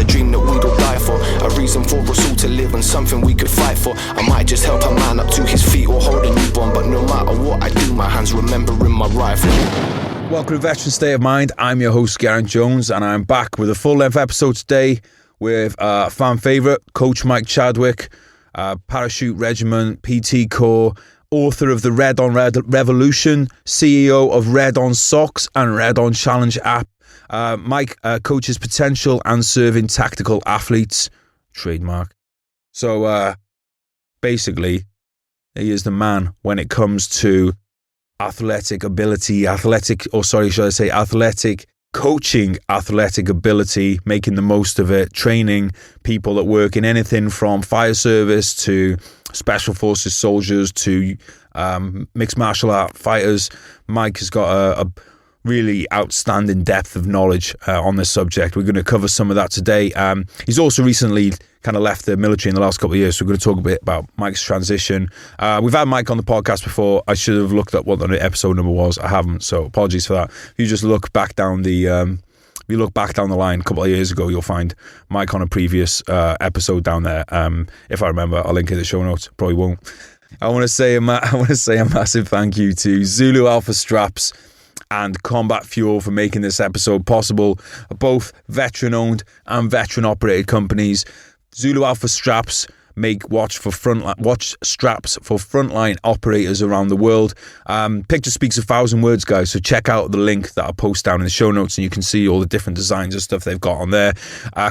a dream that we'd all die for, a reason for us all to live and something we could fight for. I might just help a man up to his feet or hold a newborn, but no matter what I do, my hands remembering my rifle. Welcome to Veteran State of Mind. I'm your host, Geraint Jones, and I'm back with a full-length episode today with fan favourite, Coach Mike Chadwick, Parachute Regiment, PT Corps, author of the Red on Red Revolution, CEO of Red on Socks and Red on Challenge app. Mike coaches potential and serving tactical athletes, trademark. So basically, he is the man when it comes to athletic coaching athletic ability, making the most of it, training people that work in anything from fire service to special forces soldiers to mixed martial art fighters. Mike has got a really outstanding depth of knowledge on this subject. We're going to cover some of that today. He's also recently kind of left the military in the last couple of years, so we're going to talk a bit about Mike's transition. We've had Mike on the podcast before. I should have looked up what the episode number was. I haven't, so apologies for that. If you just look back down the line a couple of years ago, you'll find Mike on a previous episode down there. If I remember, I'll link it in the show notes. Probably won't. I want to say a massive thank you to Zulu Alpha Straps and Combat Fuel for making this episode possible. Both veteran-owned and veteran-operated companies. Zulu Alpha Straps make watch straps for frontline operators around the world. Picture speaks 1,000 words, guys, so check out the link that I'll post down in the show notes and you can see all the different designs and stuff they've got on there.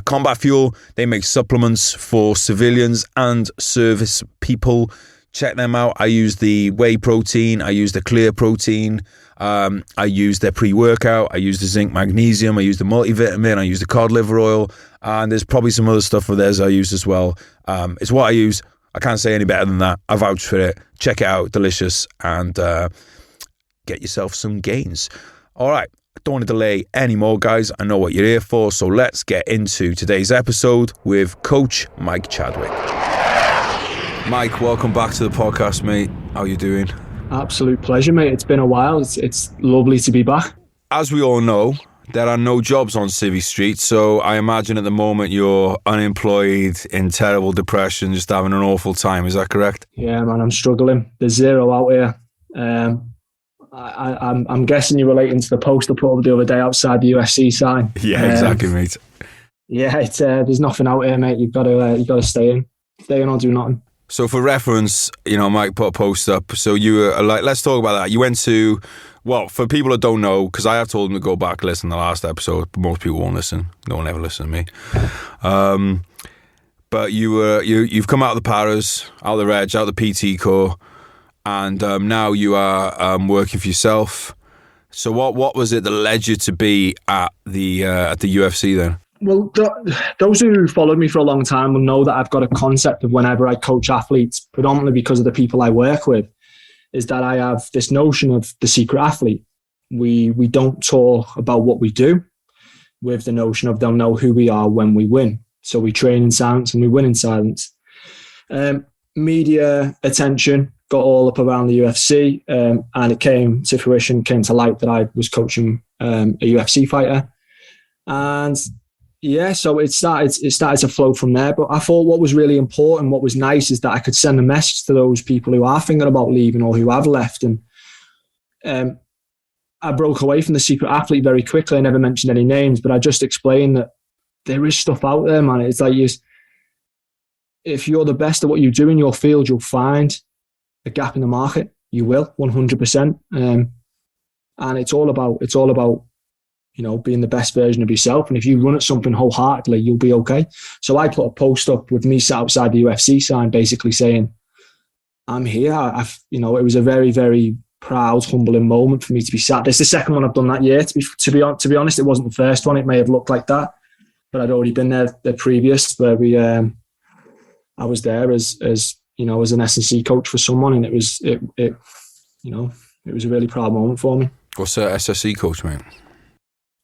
Combat Fuel, they make supplements for civilians and service people. Check them out. I use the whey protein, I use the clear protein, I use their pre-workout, I use the zinc magnesium, I use the multivitamin, I use the cod liver oil, and there's probably some other stuff for theirs I use as well. It's what I use. I can't say any better than that. I vouch for it. Check it out. Delicious. And get yourself some gains. All right. I don't want to delay anymore, guys. I know what you're here for. So let's get into today's episode with Coach Mike Chadwick. Mike, welcome back to the podcast, mate. How are you doing? Absolute pleasure, mate. It's been a while. It's lovely to be back. As we all know, there are no jobs on Civvy Street, so I imagine at the moment you're unemployed, in terrible depression, just having an awful time. Is that correct? Yeah, man, I'm struggling. There's zero out here. I'm guessing you're relating to the post I put up the other day outside the UFC sign. Yeah, exactly, mate. Yeah, there's nothing out here, mate. You've got to stay in or do nothing. So for reference, Mike put a post up. So you were let's talk about that. You went to, well, for people that don't know, because I have told them to go back and listen to the last episode, but most people won't listen. No one ever listens to me. But you've come out of the paras, out of the Reg, out of the PT Corps, and now you are working for yourself. So what was it that led you to be at the UFC then? Well, those who followed me for a long time will know that I've got a concept of whenever I coach athletes, predominantly because of the people I work with, is that I have this notion of the secret athlete. We don't talk about what we do with the notion of they'll know who we are when we win. So we train in silence and we win in silence. Media attention got all up around the UFC, and it came to fruition, came to light that I was coaching a UFC fighter. And yeah, so it started to flow from there. But I thought what was really important, what was nice, is that I could send a message to those people who are thinking about leaving or who have left. And I broke away from the secret athlete very quickly. I never mentioned any names, but I just explained that there is stuff out there, man. It's like if you're the best at what you do in your field, you'll find a gap in the market. You will, 100%. And it's all about being the best version of yourself. And if you run at something wholeheartedly, you'll be okay. So I put a post up with me sat outside the UFC sign, basically saying, I'm here. It was a very, very proud, humbling moment for me to be sat. This is the second one I've done that year. To be honest, it wasn't the first one. It may have looked like that, but I'd already been there the previous, where I was there as an S&C coach for someone, and it was a really proud moment for me. What's a SSC coach, mate?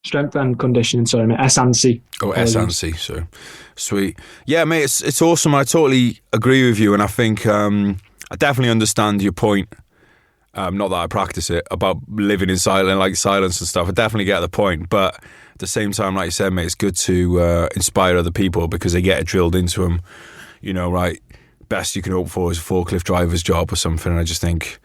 Strength and conditioning, sorry, mate. S&C. Oh, S&C, so sweet. Yeah, mate, it's awesome. I totally agree with you, and I think I definitely understand your point not that I practice it, about living in silence and stuff. I definitely get the point, but at the same time, like you said, mate, it's good to inspire other people because they get it drilled into them. Right, best you can hope for is a forklift driver's job or something. And I just think,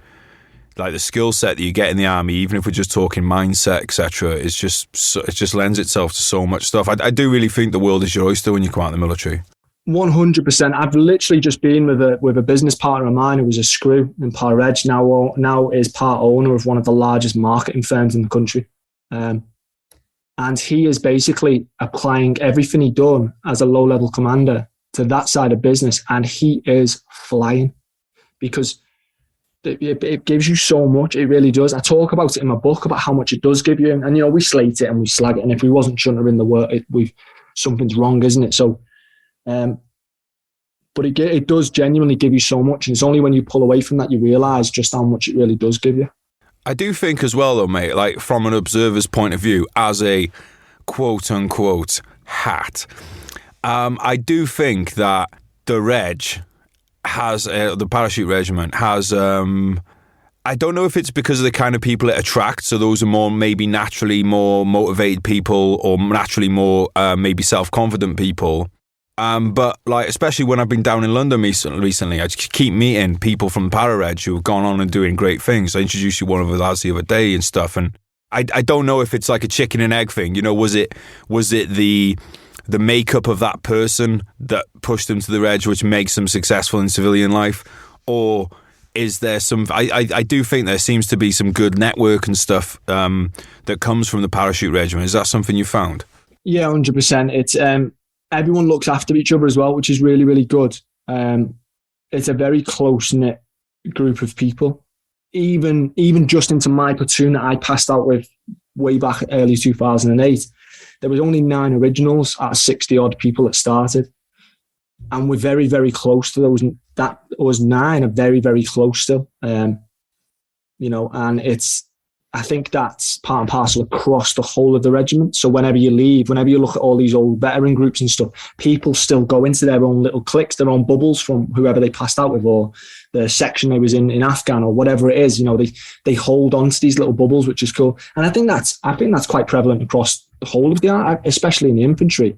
like, the skill set that you get in the army, even if we're just talking mindset, etc., it just lends itself to so much stuff. I do really think the world is your oyster when you come out of the military. 100%. I've literally just been with a business partner of mine who was a screw in Reg. Now is part owner of one of the largest marketing firms in the country. And he is basically applying everything he'd done as a low-level commander to that side of business, and he is flying because it gives you so much. It really does. I talk about it in my book about how much it does give you, and we slate it and we slag it, and if we wasn't shouldn't have in the work, something's wrong, isn't it? So, but it does genuinely give you so much, and it's only when you pull away from that you realise just how much it really does give you. I do think as well, though, mate, like from an observer's point of view, as a quote-unquote hat, I do think that the Reg has, the parachute regiment has, I don't know if it's because of the kind of people it attracts, so those are maybe naturally more motivated people or naturally more maybe self-confident people. But like, especially when I've been down in London recently, I just keep meeting people from Para-Reg who have gone on and doing great things. I introduced you one of the lads the other day and stuff, and I don't know if it's like a chicken and egg thing. Was it the makeup of that person that pushed them to the Reg, which makes them successful in civilian life, or is there some? I do think there seems to be some good network and stuff that comes from the parachute regiment. Is that something you found? Yeah, 100%. It's everyone looks after each other as well, which is really, really good. It's a very close-knit group of people. Even just into my platoon that I passed out with way back early 2008, there was only 9 originals out of 60-odd people that started. And we're very, very close to those. Those 9 are very, very close still. And I think that's part and parcel across the whole of the regiment. So whenever you leave, whenever you look at all these old veteran groups and stuff, people still go into their own little cliques, their own bubbles from whoever they passed out with, or the section they was in Afghan, or whatever it is. They hold on to these little bubbles, which is cool. And I think that's quite prevalent across the whole of the army, especially in the infantry.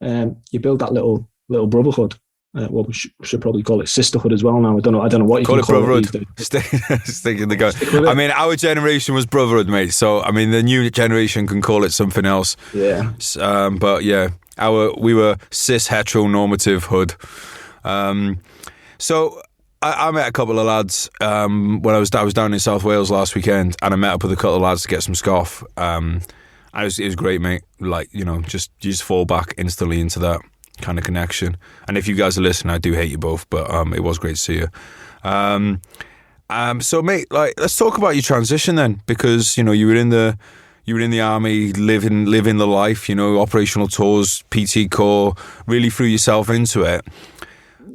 You build that little brotherhood. Well, we should probably call it sisterhood as well now. I don't know what you call it. Brotherhood. Stick in the gun. I mean, our generation was brotherhood, mate. So I mean, the new generation can call it something else. Yeah. But yeah, we were cis heteronormative hood. So I met a couple of lads when I was down in South Wales last weekend, and I met up with a couple of lads to get some scoff. It was great, mate. Like, you just fall back instantly into that kind of connection. And if you guys are listening, I do hate you both, but it was great to see you. So mate, like, let's talk about your transition then, because you were in the army, living the life, operational tours, PT Corps, really threw yourself into it.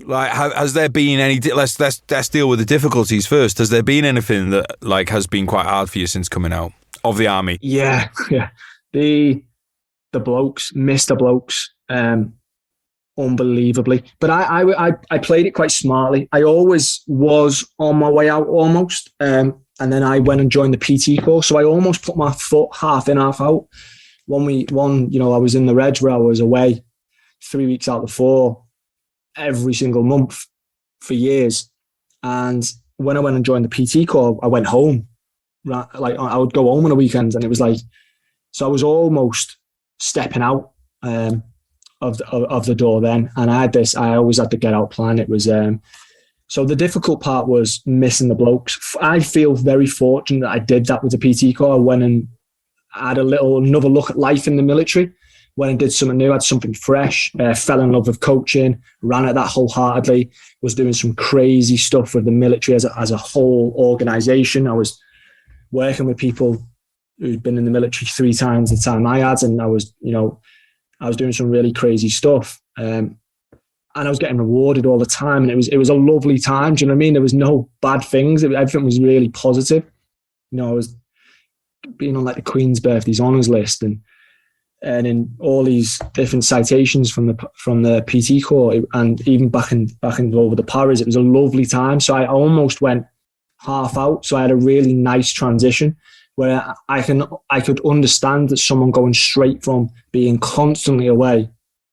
Like, has there been any? Let's deal with the difficulties first. Has there been anything that like has been quite hard for you since coming out of the army? Yeah. The blokes, Mr. Blokes. Unbelievably, but I played it quite smartly. I always was on my way out almost, and then I went and joined the PT Corps. So I almost put my foot half in, half out. I was in the Reg where I was away 3 weeks out of 4 every single month for years. And when I went and joined the PT Corps, I went home. Right, like I would go home on the weekends, and it was like, so I was almost stepping out. Of the door then, and I always had the get out plan. It was so the difficult part was missing the blokes. I feel very fortunate that I did that with the PT Corps. I went and had another look at life in the military, went and did something new, had something fresh, fell in love with coaching, ran at that wholeheartedly, was doing some crazy stuff with the military as a whole organisation. I was working with people who'd been in the military 3 times the time I had, and I was doing some really crazy stuff, and I was getting rewarded all the time, and it was a lovely time. Do you know what I mean? There was no bad things. Everything was really positive. I was being on like the Queen's Birthdays honours list, and in all these different citations from the PT Corps, and even back in over the Paras. It was a lovely time. So I almost went half out. So I had a really nice transition where I could understand that someone going straight from being constantly away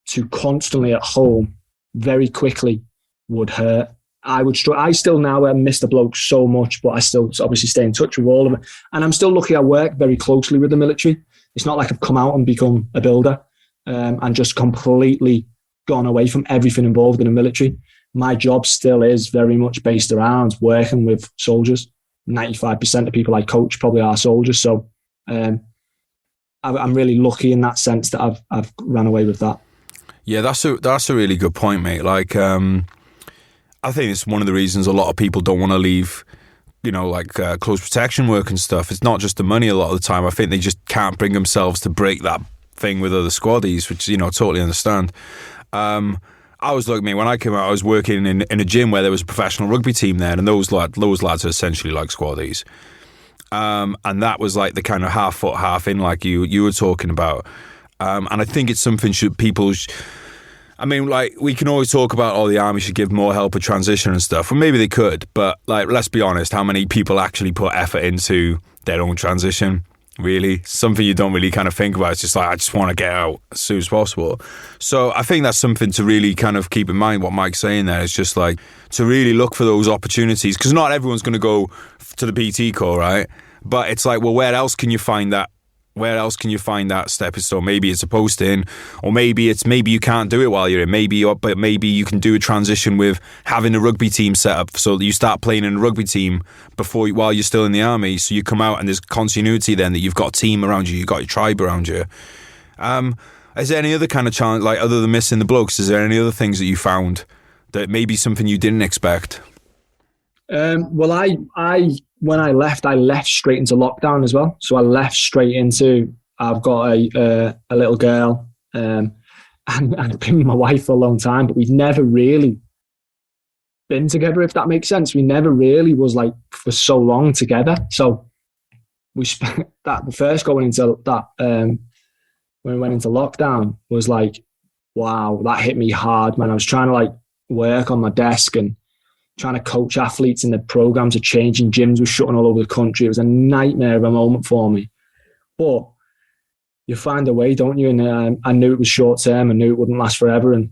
to constantly at home very quickly would hurt. I still now miss the blokes so much, but I still obviously stay in touch with all of them. And I'm still lucky I work very closely with the military. It's not like I've come out and become a builder and just completely gone away from everything involved in the military. My job still is very much based around working with soldiers. 95% of people I coach probably are soldiers. So I'm really lucky in that sense that I've run away with that. Yeah, that's a really good point, mate. Like, I think it's one of the reasons a lot of people don't want to leave, close protection work and stuff. It's not just the money a lot of the time. I think they just can't bring themselves to break that thing with other squaddies, which, totally understand. I was like, when I came out, I was working in a gym where there was a professional rugby team there, and those lads are essentially like squaddies. And that was like the kind of half foot, half in, like you were talking about. And I think it's something we can always talk about, the army should give more help with transition and stuff. Well, maybe they could, but let's be honest, how many people actually put effort into their own transition? Really, something you don't really kind of think about. It's just like, I just want to get out as soon as possible. So I think that's something to really kind of keep in mind. What Mike's saying there is just like to really look for those opportunities, because not everyone's going to go to the PT Corps, right? But it's like, well, where else can you find that? Where else can you find that stepping stone? Maybe it's a posting, or maybe you can't do it while you're in. Maybe you can do a transition with having a rugby team set up, so that you start playing in a rugby team while you're still in the army. So you come out and there's continuity then, that you've got a team around you, you've got your tribe around you. Is there any other kind of challenge, like other than missing the blokes? Is there any other things that you found that maybe something you didn't expect? Well, when I left straight into lockdown as well. So I left straight into, I've got a little girl, and I've been with my wife for a long time, but we've never really been together, if that makes sense. We never really was like for so long together. So we spent the first going into that, when we went into lockdown, was like, wow, that hit me hard, man. I was trying to like work on my desk and trying to coach athletes in the programs of changing. Gyms were shutting all over the country. It was a nightmare of a moment for me. But you find a way, don't you? And I knew it was short term. I knew it wouldn't last forever, and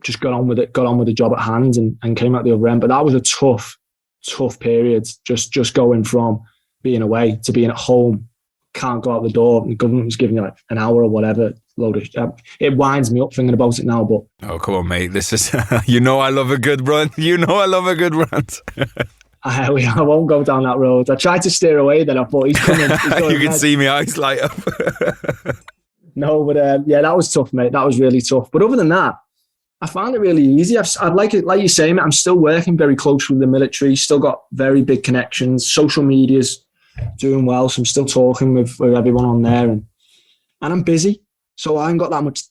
just got on with it, got on with the job at hand, and came out the other end. But that was a tough period, just going from being away to being at home, can't go out the door. The government was giving you like an hour or whatever. It winds me up thinking about it now. But oh, come on, mate! This is I love a good rant. I love a good rant. I won't go down that road. I tried to steer away, then I thought he's coming. You can see me eyes light up. No, but that was tough, mate. That was really tough. But other than that, I found it really easy. I'd like it, like you say, mate, I'm still working very close with the military. Still got very big connections. Social media's doing well, so I'm still talking with everyone on there, and I'm busy. So I haven't got that much.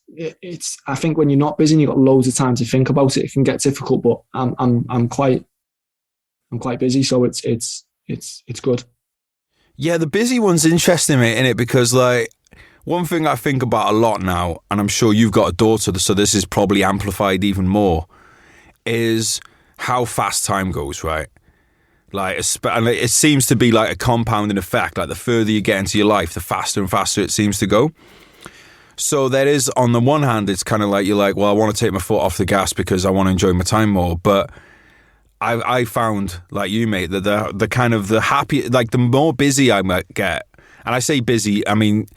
I think when you're not busy and you've got loads of time to think about it, it can get difficult. But I'm quite busy, so it's good. Yeah, the busy one's interesting, mate, innit? Because like one thing I think about a lot now, and I'm sure you've got a daughter, so this is probably amplified even more, is how fast time goes, right? Like, and it seems to be like a compounding effect. Like the further you get into your life, the faster and faster it seems to go. So there is, on the one hand, it's kind of like you're like, well, I want to take my foot off the gas because I want to enjoy my time more. But I found, like you, mate, that the kind of the happy, like the more busy I might get, and I say busy, I mean,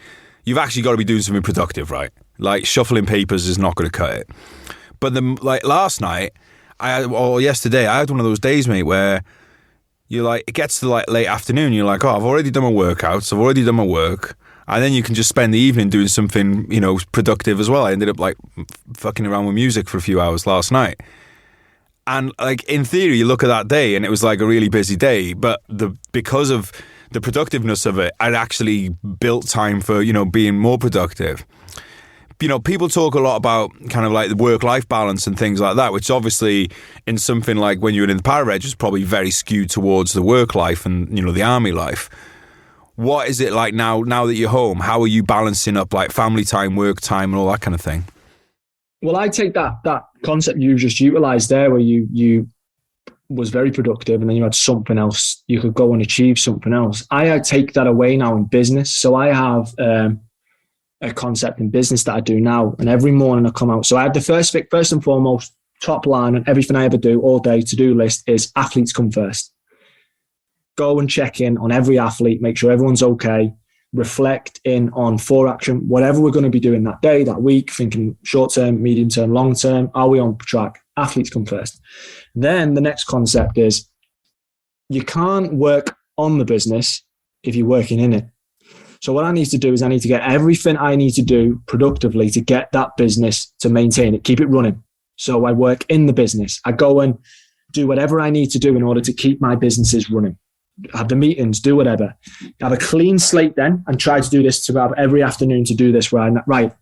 you've actually got to be doing something productive, right? Like shuffling papers is not going to cut it. But last night, yesterday, I had one of those days, mate, where you're like, it gets to like late afternoon, you're like, oh, I've already done my workouts, I've already done my work. And then you can just spend the evening doing something, productive as well. I ended up like fucking around with music for a few hours last night. And like in theory, you look at that day and it was like a really busy day, but because of the productiveness of it, I'd actually built time for, being more productive. People talk a lot about kind of like the work-life balance and things like that, which obviously in something like when you were in the para-reg is probably very skewed towards the work life and, the army life. What is it like now that you're home? How are you balancing up like family time, work time, and all that kind of thing? Well, I take that concept you just utilised there, where you was very productive, and then you had something else, you could go and achieve something else. I take that away now in business. So I have a concept in business that I do now, and every morning I come out. So I have the first and foremost, top line and everything I ever do all day, to-do list is athletes come first. Go and check in on every athlete, make sure everyone's okay, reflect in on for action, whatever we're going to be doing that day, that week, thinking short term, medium term, long term. Are we on track? Athletes come first. Then the next concept is you can't work on the business if you're working in it. So what I need to do is I need to get everything I need to do productively to get that business to maintain it, keep it running. So I work in the business. I go and do whatever I need to do in order to keep my businesses running. Have the meetings, do whatever. Have a clean slate then, and try to do this to have every afternoon to do this right.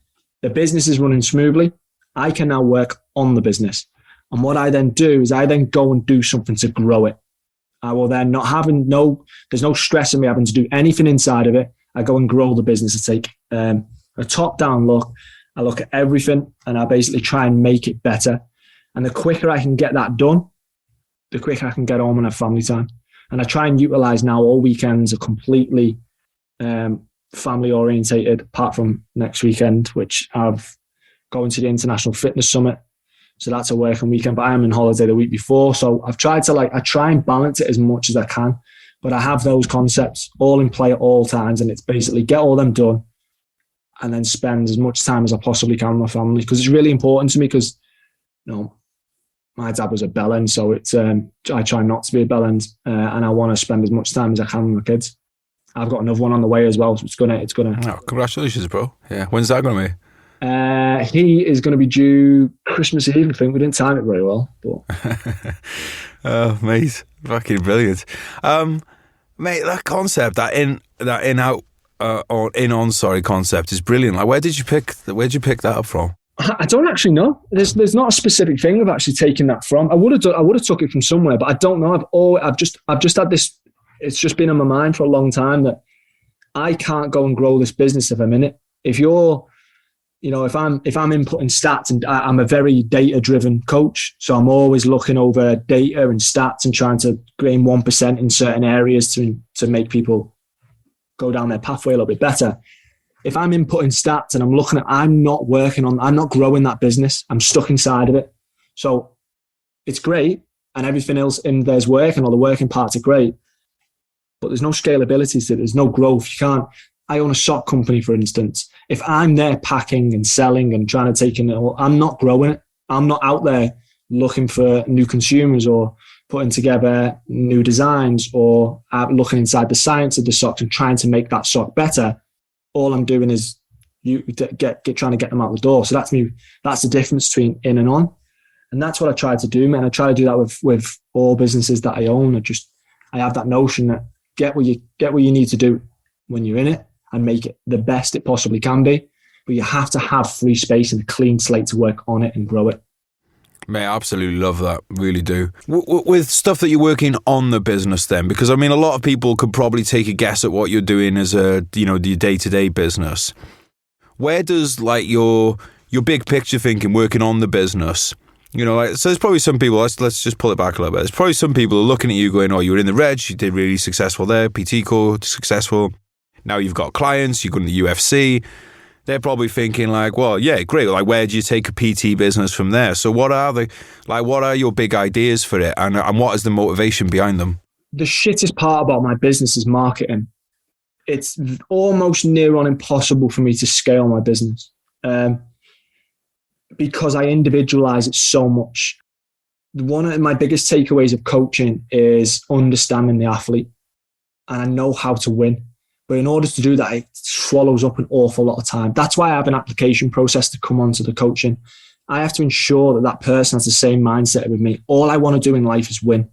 The business is running smoothly. I can now work on the business. And what I then do is I then go and do something to grow it. I will then there's no stress in me having to do anything inside of it. I go and grow the business. I take a top-down look. I look at everything and I basically try and make it better. And the quicker I can get that done, the quicker I can get home and have family time. And I try and utilize now all weekends are completely family orientated, apart from next weekend, which I've going to the International Fitness Summit. So that's a working weekend, but I am in holiday the week before. So I try and balance it as much as I can, but I have those concepts all in play at all times. And it's basically get all them done and then spend as much time as I possibly can with my family, because it's really important to me, because, my dad was a bellend, so it's I try not to be a bellend, and I want to spend as much time as I can with my kids. I've got another one on the way as well, so it's gonna. Oh, congratulations, bro! Yeah, when's that gonna be? He is going to be due Christmas Eve. I think we didn't time it very well, but oh, mate, fucking brilliant, mate. That concept, that in-on concept is brilliant. Like, where'd you pick that up from? I don't actually know. There's not a specific thing I've actually taken that from. I would have took it from somewhere, but I don't know. I've just had this. It's just been on my mind for a long time that I can't go and grow this business if I'm in it. If I'm inputting stats, and I'm a very data driven coach, so I'm always looking over data and stats and trying to gain 1% in certain areas to make people go down their pathway a little bit better. If I'm inputting stats and I'm not growing that business, I'm stuck inside of it. So it's great, and everything else in there's working, all the working parts are great, but there's no scalability to it. There's no growth. You can't. I own a sock company, for instance. If I'm there packing and selling and trying to take in it all, I'm not growing it. I'm not out there looking for new consumers or putting together new designs or looking inside the science of the socks and trying to make that sock better. All I'm doing is trying to get them out the door. So that's me. That's the difference between in and on. And that's what I try to do, man. I try to do that with all businesses that I own. I have that notion that get what you need to do when you're in it and make it the best it possibly can be. But you have to have free space and a clean slate to work on it and grow it. Mate, I absolutely love that. Really do. With stuff that you're working on the business then, because I mean, a lot of people could probably take a guess at what you're doing as the day-to-day business. Where does like your big picture thinking working on the business, so there's probably some people, let's just pull it back a little bit. There's probably some people looking at you going, oh, you were in the Reg, you did really successful there, PT Core, successful. Now you've got clients, you're going to the UFC. They're probably thinking like, well, yeah, great. Like, where do you take a PT business from there? So what are your big ideas for it? And what is the motivation behind them? The shittest part about my business is marketing. It's almost near on impossible for me to scale my business because I individualize it so much. One of my biggest takeaways of coaching is understanding the athlete, and I know how to win. But in order to do that, it swallows up an awful lot of time. That's why I have an application process to come onto the coaching. I have to ensure that person has the same mindset with me. All I want to do in life is win.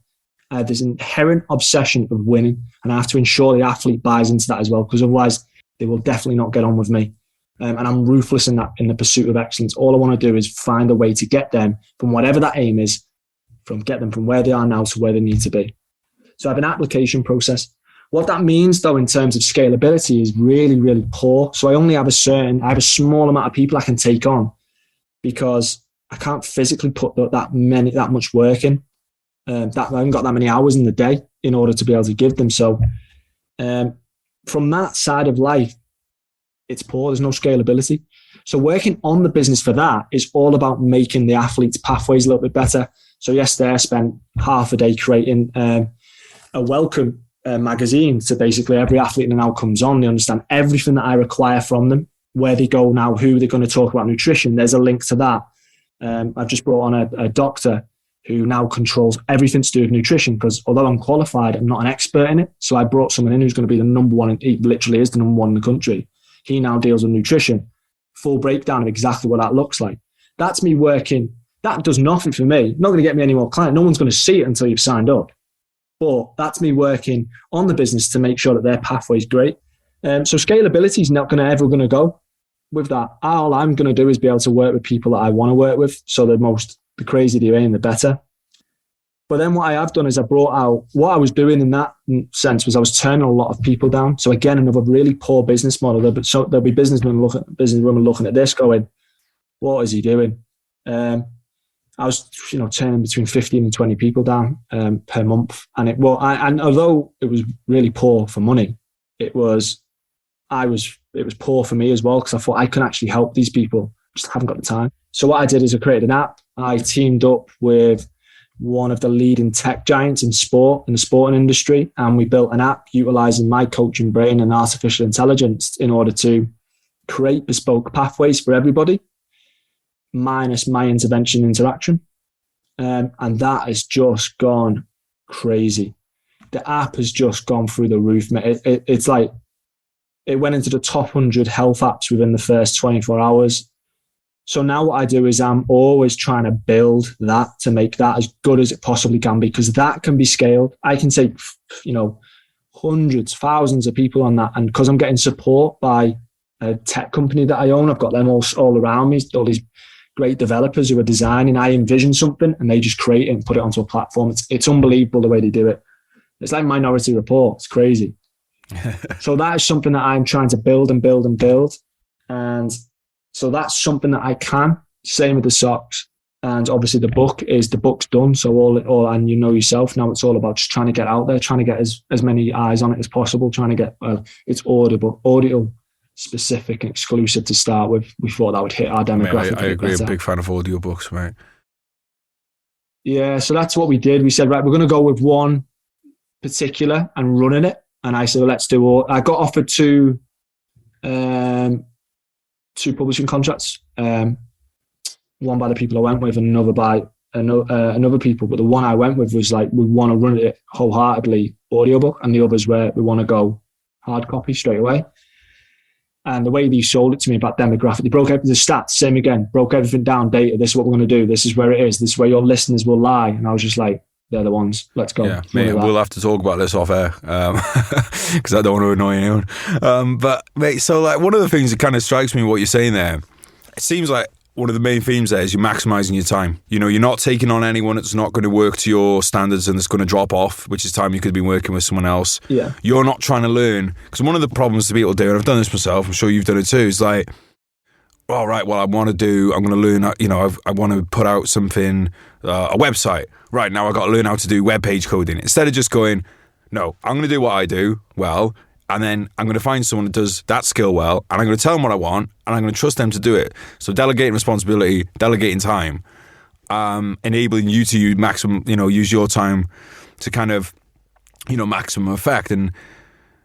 There's an inherent obsession of winning, and I have to ensure the athlete buys into that as well, because otherwise they will definitely not get on with me. And I'm ruthless in the pursuit of excellence. All I want to do is find a way to get them from whatever that aim is, get them from where they are now to where they need to be. So I have an application process. What that means, though, in terms of scalability is really, really poor. So I only have a small amount of people I can take on because I can't physically put that much work in. that I haven't got that many hours in the day in order to be able to give them. So from that side of life, it's poor. There's no scalability. So working on the business for that is all about making the athletes' pathways a little bit better. So yesterday I spent half a day creating a welcome magazine. So basically every athlete that now comes on, they understand everything that I require from them, where they go now, who they're going to talk about nutrition. There's a link to that. I've just brought on a doctor who now controls everything to do with nutrition, because although I'm qualified, I'm not an expert in it. So I brought someone in who's going to be the number one, and he literally is the number one in the country. He now deals with nutrition, full breakdown of exactly what that looks like. That's me working. That does nothing for me. Not going to get me any more clients. No one's going to see it until you've signed up. But that's me working on the business to make sure that their pathway is great. So scalability is not ever going to go with that. All I'm going to do is be able to work with people that I want to work with. So the crazier the aim, the better. But then what I have done is I brought out what I was doing in that sense was I was turning a lot of people down. So again, another really poor business model. There'll be businesswomen looking at this going, what is he doing? I was, turning between 15 and 20 people down per month. And although it was really poor for money, it was poor for me as well, because I thought I can actually help these people. Just haven't got the time. So what I did is I created an app. I teamed up with one of the leading tech giants in the sporting industry, and we built an app utilizing my coaching brain and artificial intelligence in order to create bespoke pathways for everybody, minus my intervention interaction. And that has just gone crazy. The app has just gone through the roof. It's like it went into the top 100 health apps within the first 24 hours. So now what I do is I'm always trying to build that to make that as good as it possibly can be, because that can be scaled. I can take, hundreds, thousands of people on that. And because I'm getting support by a tech company that I own, I've got them all around me, all these great developers who are designing. I envision something and they just create it and put it onto a platform. It's unbelievable the way they do it. It's like Minority Report. It's crazy. So that is something that I'm trying to build and build and build. And so that's something that I can. Same with the socks. And obviously the book's done. So all and yourself, now it's all about just trying to get out there, trying to get as many eyes on it as possible, trying to get, it's audio specific and exclusive to start with. We thought that would hit our demographic. I agree. I'm a big fan of audiobooks, mate. Yeah, so that's what we did. We said, right, we're going to go with one particular and running it. And I said, well, let's do all. I got offered two publishing contracts, one by the people I went with and another by another people. But the one I went with was like, we want to run it wholeheartedly audiobook, and the others where we want to go hard copy straight away. And the way they sold it to me about demographic, they broke everything, the stats, same again, broke everything down, data, this is what we're going to do, this is where it is, this is where your listeners will lie. And I was just like, they're the ones, let's go. Yeah, mate, we'll have to talk about this off air, because I don't want to annoy anyone. But mate, so like one of the things that kind of strikes me what you're saying there, it seems like one of the main themes there is you're maximizing your time. You're not taking on anyone that's not going to work to your standards and that's going to drop off, which is time you could be working with someone else. Yeah. You're not trying to learn, because one of the problems that people do, and I've done this myself, I'm sure you've done it too, is like, all right, well, I'm going to learn, I want to put out something, a website. Right, now I've got to learn how to do web page coding. Instead of just going, no, I'm going to do what I do well, and then I'm going to find someone that does that skill well, and I'm going to tell them what I want, and I'm going to trust them to do it. So delegating responsibility, delegating time, enabling you to use your time to kind of, maximum effect. And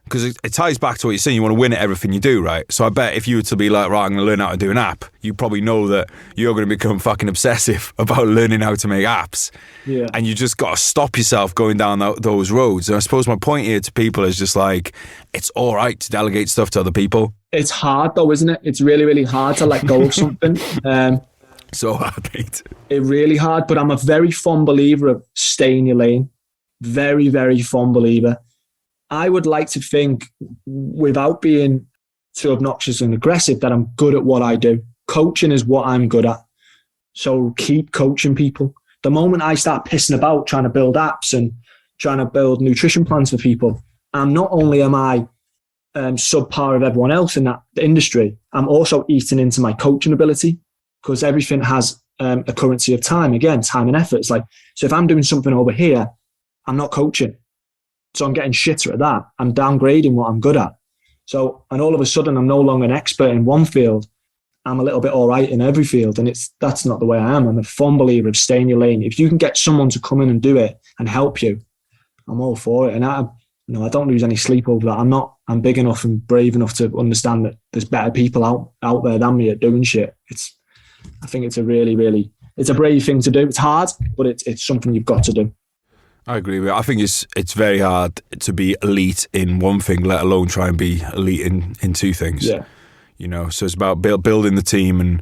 because it ties back to what you're saying, you want to win at everything you do, right? So I bet if you were to be like, right, I'm going to learn how to do an app, you probably know that you're going to become fucking obsessive about learning how to make apps. Yeah. And you just got to stop yourself going down those roads. And I suppose my point here to people is just like, it's all right to delegate stuff to other people. It's hard though, isn't it? It's really, really hard to let go of something. So hard, mate. It's really hard, but I'm a very fond believer of stay in your lane. Very, very fond believer. I would like to think, without being too obnoxious and aggressive, that I'm good at what I do. Coaching is what I'm good at. So keep coaching people. The moment I start pissing about trying to build apps and trying to build nutrition plans for people, not only am I subpar of everyone else in that industry, I'm also eating into my coaching ability, because everything has a currency of time. Again, time and effort. It's like, so if I'm doing something over here, I'm not coaching. So I'm getting shitter at that. I'm downgrading what I'm good at. So, and all of a sudden I'm no longer an expert in one field. I'm a little bit all right in every field. And that's not the way I am. I'm a firm believer of stay in your lane. If you can get someone to come in and do it and help you, I'm all for it. And I don't lose any sleep over that. I'm big enough and brave enough to understand that there's better people out there than me at doing shit. I think it's a really, really, it's a brave thing to do. It's hard, but it's something you've got to do. I agree with you. I think it's very hard to be elite in one thing, let alone try and be elite in two things. Yeah. You know, so it's about building the team,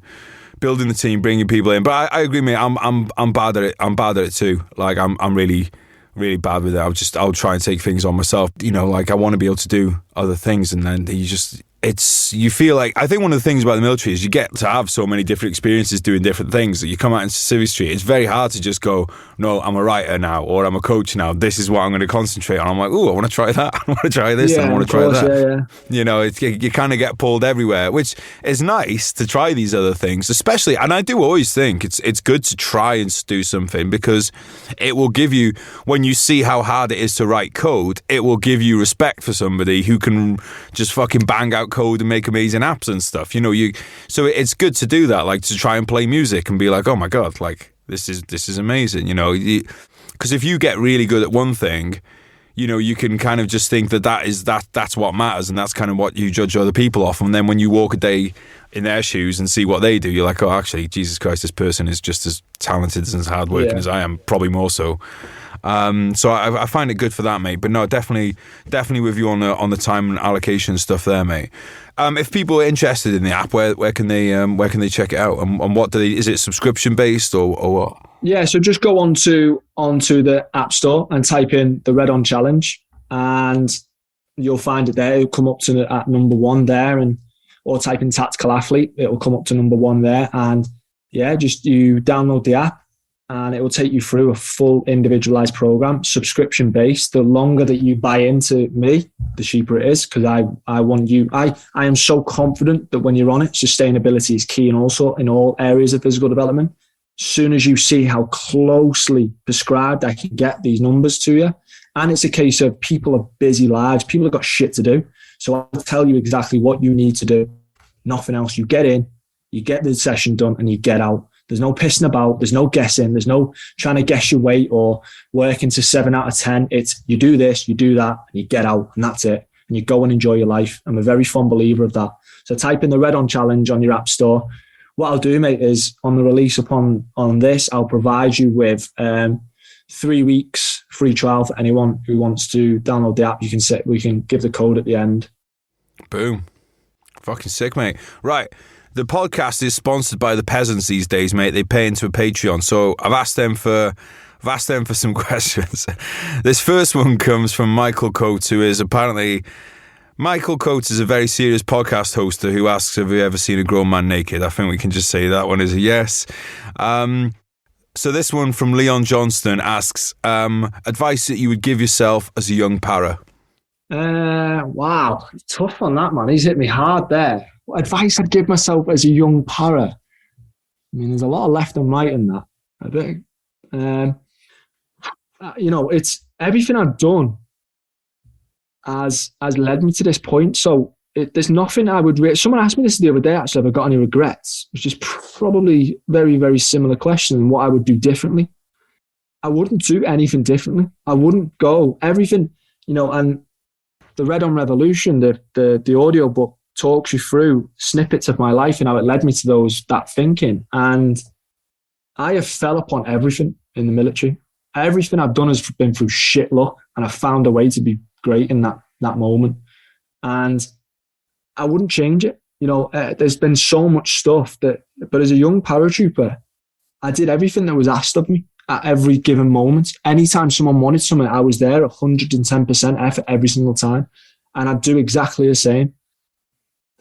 bringing people in. But I agree, mate. I'm bad at it. I'm bad at it too. Like I'm really, really bad with it. I'll try and take things on myself. You know, like I want to be able to do other things, and then you feel like, I think one of the things about the military is you get to have so many different experiences doing different things that you come out into Civic Street. It's very hard to just go, no, I'm a writer now, or I'm a coach now. This is what I'm going to concentrate on. I'm like, oh, I want to try that. I want to try this. I want to try that. Yeah. You know, you kind of get pulled everywhere, which is nice to try these other things, especially. And I do always think it's good to try and do something, because it will give you, when you see how hard it is to write code, it will give you respect for somebody who can just fucking bang out code and make amazing apps and stuff. You know, so it's good to do that, like to try and play music and be like, oh my God, like this is amazing, you know, because if you get really good at one thing, you know, you can kind of just think that's what matters, and that's kind of what you judge other people off. And then when you walk a day in their shoes and see what they do, you're like, oh, actually, Jesus Christ, this person is just as talented and as hardworking as I am, probably more so. So I find it good for that, mate. But no, definitely with you on the time and allocation stuff there, mate. If people are interested in the app, where can they check it out? And what is it subscription based or what? Yeah, so just go onto the App Store and type in the Red On Challenge, and you'll find it there. It'll come up at number 1 there, or type in Tactical Athlete. It'll come up to number 1 there, and yeah, just you download the app, and it will take you through a full individualized program, subscription based. The longer that you buy into me, the cheaper it is, because I want you. I am so confident that when you're on it, sustainability is key, and also in all areas of physical development. As soon as you see how closely prescribed I can get these numbers to you, and it's a case of people have busy lives, people have got shit to do. So I'll tell you exactly what you need to do. Nothing else. You get in, you get the session done, and you get out. There's no pissing about. There's no guessing. There's no trying to guess your weight or working to 7 out of 10. It's you do this, you do that, and you get out, and that's it. And you go and enjoy your life. I'm a very fond believer of that. So type in the Red On Challenge on your app store. What I'll do, mate, is on the release on this, I'll provide you with 3 weeks free trial for anyone who wants to download the app. We can give the code at the end. Boom. Fucking sick, mate. Right. The podcast is sponsored by the peasants these days, mate. They pay into a Patreon. So I've asked them for some questions. This first one comes from Michael Coates, who is apparently... Michael Coates is a very serious podcast hoster who asks, have you ever seen a grown man naked? I think we can just say that one is a yes. So this one from Leon Johnston asks, advice that you would give yourself as a young para? Wow. Tough on that, man. He's hit me hard there. What advice I'd give myself as a young para? I mean, there's a lot of left and right in that. I think. It's everything I've done has led me to this point. So there's nothing I would... Someone asked me this the other day, actually, have I got any regrets? Which is probably very, very similar question, and what I would do differently. I wouldn't do anything differently. I wouldn't go everything, and the Red On Revolution, the audio book talks you through snippets of my life and how it led me to that thinking. And I have fell upon everything in the military. Everything I've done has been through shit luck, and I found a way to be great in that moment. And I wouldn't change it. There's been so much stuff but as a young paratrooper, I did everything that was asked of me at every given moment. Anytime someone wanted something, I was there 110% effort every single time. And I'd do exactly the same.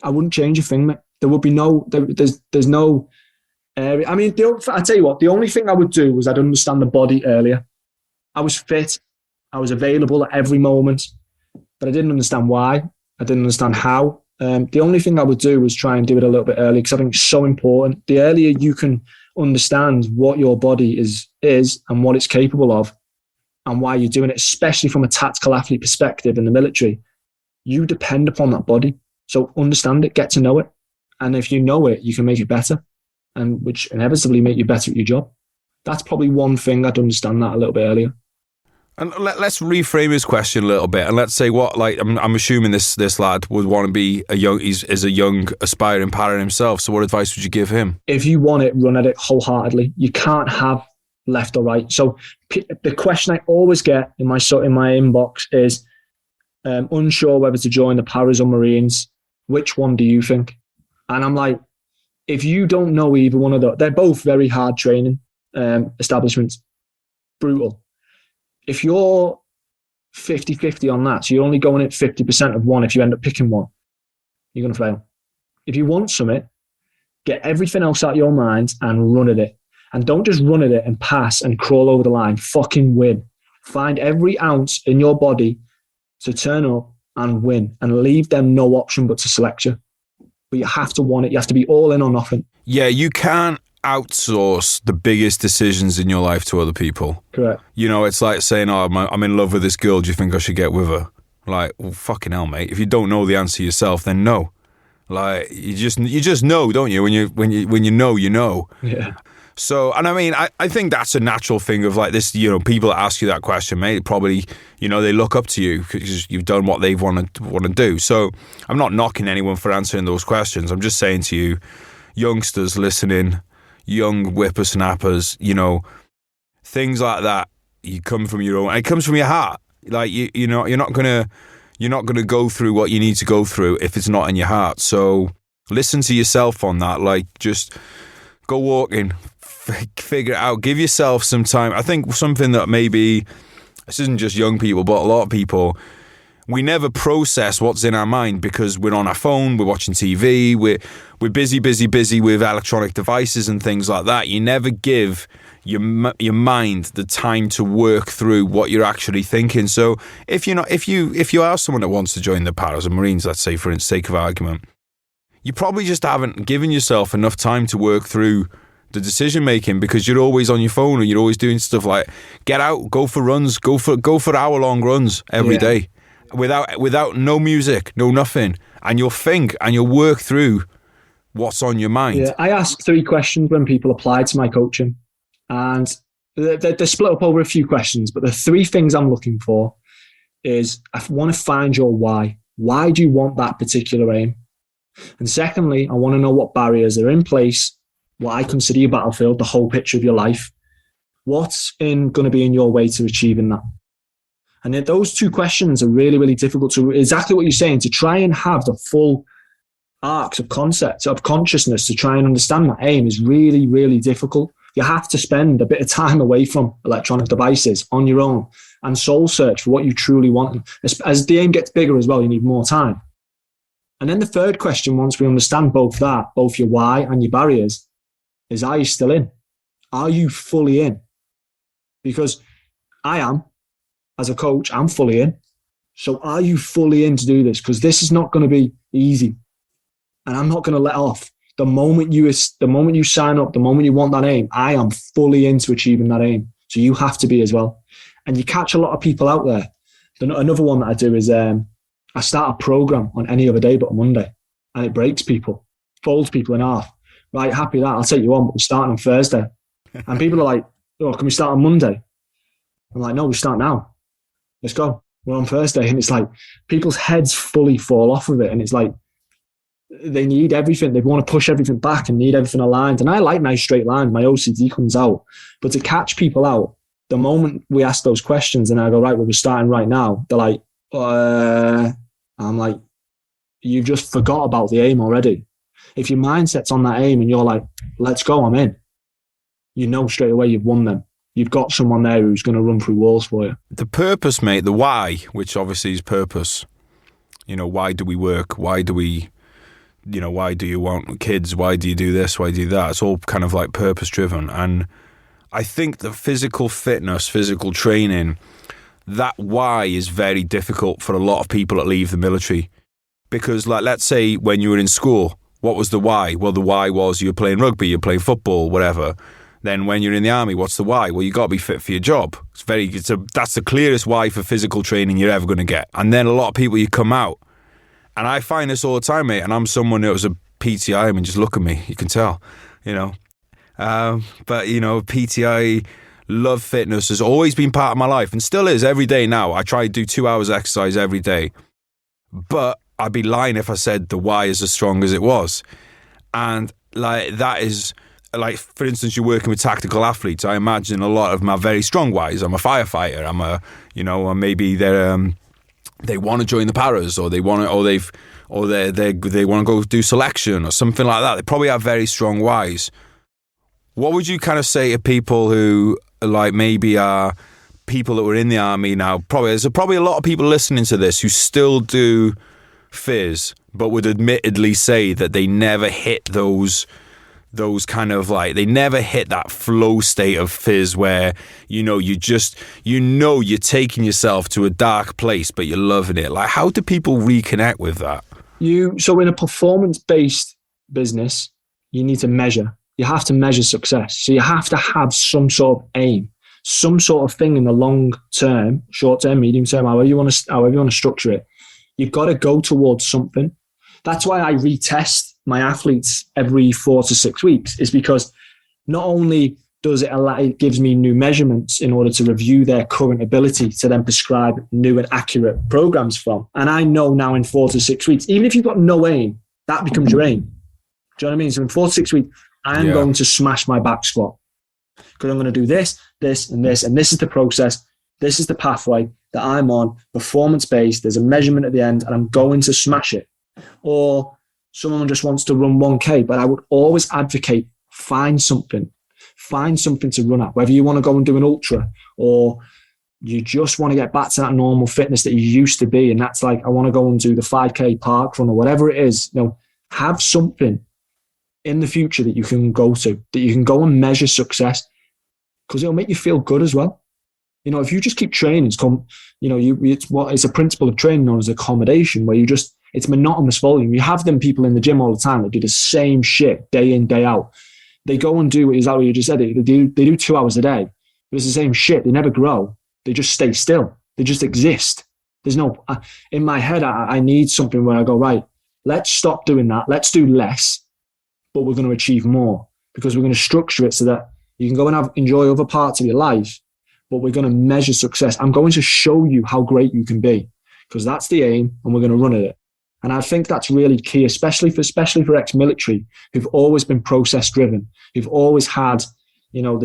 I wouldn't change a thing, mate. There would be there's no area. I mean, I tell you what, the only thing I would do was I'd understand the body earlier. I was fit. I was available at every moment, but I didn't understand why. I didn't understand how. The only thing I would do was try and do it a little bit early, because I think it's so important. The earlier you can understand what your body is and what it's capable of and why you're doing it, especially from a tactical athlete perspective in the military, you depend upon that body. So understand it, get to know it. And if you know it, you can make it better, and which inevitably make you better at your job. That's probably one thing I'd understand that a little bit earlier. And let's reframe his question a little bit, and let's say what, like, I'm assuming this lad would want to be a young aspiring para himself. So what advice would you give him? If you want it, run at it wholeheartedly. You can't have left or right. So the question I always get in my inbox is, unsure whether to join the Paras or Marines. Which one do you think? And I'm like, if you don't know either one of those, they're both very hard training establishments, brutal. If you're 50-50 on that, so you're only going at 50% of one, if you end up picking one, you're going to fail. If you want something, get everything else out of your mind and run at it. And don't just run at it and pass and crawl over the line. Fucking win. Find every ounce in your body to turn up and win, and leave them no option but to select you. But you have to want it. You have to be all in or nothing. Yeah, you can't outsource the biggest decisions in your life to other people. Correct. You know, it's like saying, oh, I'm in love with this girl. Do you think I should get with her? Like, well, fucking hell, mate. If you don't know the answer yourself, then no. Like, you just know, don't you? When you know, you know. Yeah. So, and I mean, I think that's a natural thing of like this, you know, people that ask you that question, mate, probably, you know, they look up to you because you've done what they want to do. So I'm not knocking anyone for answering those questions. I'm just saying to you, youngsters listening, young whippersnappers, you know, things like that, you come from your own, and it comes from your heart. Like, you know, you're not gonna go through what you need to go through if it's not in your heart. So listen to yourself on that. Like, just go walking, figure it out, give yourself some time. I think something that maybe, this isn't just young people, but a lot of people, we never process what's in our mind because we're on our phone, we're watching TV, we're busy with electronic devices and things like that. You never give your mind the time to work through what you're actually thinking. So if you are someone that wants to join the Paras and Marines, let's say for sake of argument, you probably just haven't given yourself enough time to work through the decision making because you're always on your phone and you're always doing stuff like get out, go for runs, go for hour-long runs every day without no music, no nothing, and you'll think and you'll work through what's on your mind. Yeah, I ask 3 questions when people apply to my coaching, and they're split up over a few questions, but the 3 things I'm looking for is I want to find your why. Why do you want that particular aim? And secondly, I want to know what barriers are in place, what I consider your battlefield, the whole picture of your life. What's going to be in your way to achieving that? And those 2 questions are really, really difficult to, exactly what you're saying, to try and have the full arcs of concepts, of consciousness, to try and understand that aim is really, really difficult. You have to spend a bit of time away from electronic devices on your own and soul search for what you truly want. As the aim gets bigger as well, you need more time. And then the third question, once we understand both your why and your barriers, is, are you still in? Are you fully in? Because I am, as a coach, I'm fully in. So are you fully in to do this? Because this is not going to be easy. And I'm not going to let off. The moment you sign up, the moment you want that aim, I am fully into achieving that aim. So you have to be as well. And you catch a lot of people out there. Another one that I do is I start a program on any other day but a Monday, and it breaks people, folds people in half. Right, happy that, I'll take you on, but we're starting on Thursday. And people are like, oh, can we start on Monday? I'm like, no, we start now. Let's go. We're on Thursday. And it's like people's heads fully fall off of it. And it's like they need everything. They want to push everything back and need everything aligned. And I like nice straight lines. My OCD comes out. But to catch people out, the moment we ask those questions and I go, right, well, we're starting right now, they're like, I'm like, you've just forgot about the aim already. If your mindset's on that aim and you're like, let's go, I'm in, you know straight away you've won them. You've got someone there who's going to run through walls for you. The purpose, mate, the why, which obviously is purpose. You know, why do we work? Why do we, you know, why do you want kids? Why do you do this? Why do you do that? It's all kind of like purpose driven. And I think the physical fitness, physical training, that why is very difficult for a lot of people that leave the military. Because, like, let's say when you were in school, what was the why? Well, the why was you were playing rugby, you're playing football, whatever. Then when you're in the army, what's the why? Well, you got to be fit for your job. That's the clearest why for physical training you're ever going to get. And then a lot of people, you come out, and I find this all the time, mate. And I'm someone that was a PTI. I mean, just look at me, you can tell, you know. But you know, PTI, love fitness has always been part of my life, and still is every day now. I try to do 2 hours exercise every day, but I'd be lying if I said the why is as strong as it was. And like that is. Like, for instance, you're working with tactical athletes. I imagine a lot of my very strong whys. I'm a firefighter. I'm a, you know, or maybe they want to join the paras, or they want to, they want to go do selection or something like that. They probably have very strong whys. What would you kind of say to people who, like, maybe are people that were in the army now? There's probably a lot of people listening to this who still do phys, but would admittedly say that they never hit those kind of, like, they never hit that flow state of phys where, you know, you're taking yourself to a dark place, but you're loving it. Like, how do people reconnect with that? So in a performance-based business, you need to measure. You have to measure success. So you have to have some sort of aim, some sort of thing in the long term, short term, medium term, however you want to structure it. You've got to go towards something. That's why I retest my athletes every 4 to 6 weeks, is because not only does it gives me new measurements in order to review their current ability to then prescribe new and accurate programs from. And I know now in 4 to 6 weeks, even if you've got no aim, that becomes your aim. Do you know what I mean? So in 4 to 6 weeks, I'm going to smash my back squat because I'm going to do this, this, and this. And this is the process. This is the pathway that I'm on, performance-based. There's a measurement at the end, and I'm going to smash it. Or someone just wants to run 1K, but I would always advocate find something to run at, whether you want to go and do an ultra or you just want to get back to that normal fitness that you used to be. And that's like, I want to go and do the 5K park run or whatever it is. You know, have something in the future that you can go to, that you can go and measure success, because it'll make you feel good as well. You know, if you just keep training, it's a principle of training known as accommodation, where it's monotonous volume. You have them people in the gym all the time that do the same shit day in, day out. They go and do exactly what you just said. They do 2 hours a day, but it's the same shit. They never grow. They just stay still. They just exist. There's no, in my head, I need something where I go, right, let's stop doing that. Let's do less, but we're going to achieve more, because we're going to structure it so that you can go and enjoy other parts of your life, but we're going to measure success. I'm going to show you how great you can be, because that's the aim, and we're going to run at it. And I think that's really key, especially for ex-military who've always been process driven, who've always had, you know,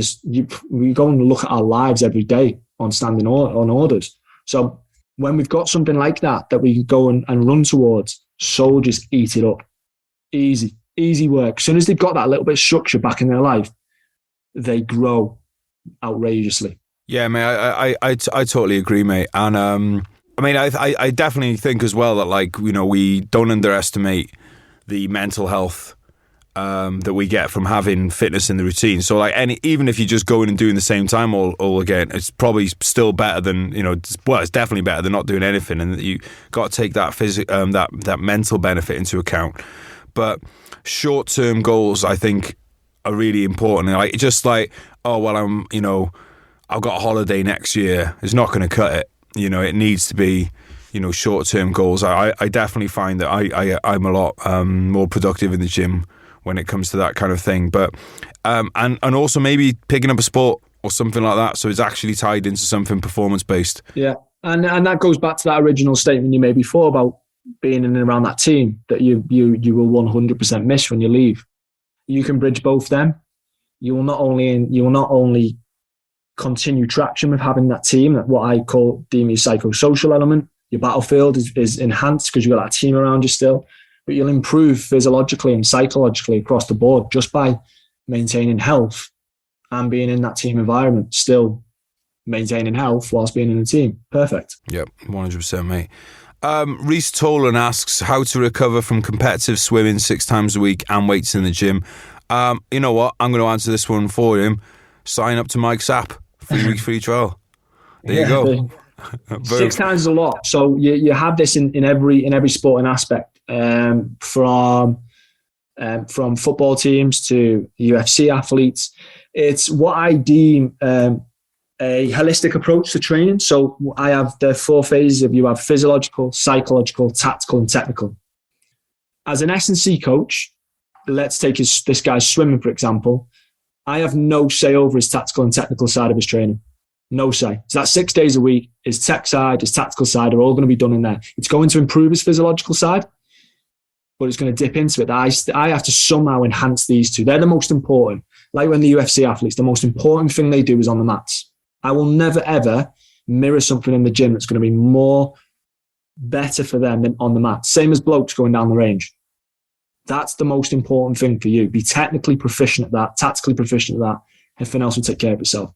we go and look at our lives every day on standing on orders. So when we've got something like that we can go and run towards, soldiers eat it up. Easy work. As soon as they've got that little bit of structure back in their life, they grow outrageously. Yeah, mate, I totally agree, mate. And I mean, I definitely think as well that, like, you know, we don't underestimate the mental health that we get from having fitness in the routine. So, like, even if you just go in and doing the same time all again, it's probably still better than, you know, it's definitely better than not doing anything. And you got to take that that mental benefit into account. But short-term goals, I think, are really important. Like, just like, oh well, I've got a holiday next year. It's not going to cut it. You know, it needs to be, you know, short-term goals. I definitely find that I'm a lot more productive in the gym when it comes to that kind of thing. But and also maybe picking up a sport or something like that, so it's actually tied into something performance-based. Yeah, and that goes back to that original statement you made before about being in and around that team that you will 100% miss when you leave. You can bridge both them. You will not only continue traction with having that team, that what I deem your psychosocial element. Your battlefield is enhanced because you've got that team around you still, but you'll improve physiologically and psychologically across the board just by maintaining health and being in that team environment, still maintaining health whilst being in a team. Perfect. Yep, 100%, mate. Reese Tolan asks how to recover from competitive swimming 6 times a week and weights in the gym. You know what? I'm going to answer this one for him. Sign up to Mike's app. 3 week free trial. There you go. 6 times is a lot. So you have this in every sporting aspect, from football teams to UFC athletes. It's what I deem a holistic approach to training. So I have the 4 phases of you have physiological, psychological, tactical, and technical. As an S&C coach, let's take this guy's swimming, for example. I have no say over his tactical and technical side of his training. No say. So that's 6 days a week. His tech side, his tactical side are all going to be done in there. It's going to improve his physiological side, but it's going to dip into it. I have to somehow enhance these two. They're the most important. Like when the UFC athletes, the most important thing they do is on the mats. I will never, ever mirror something in the gym that's going to be more better for them than on the mat. Same as blokes going down the range. That's the most important thing for you. Be technically proficient at that, tactically proficient at that. Everything else will take care of itself.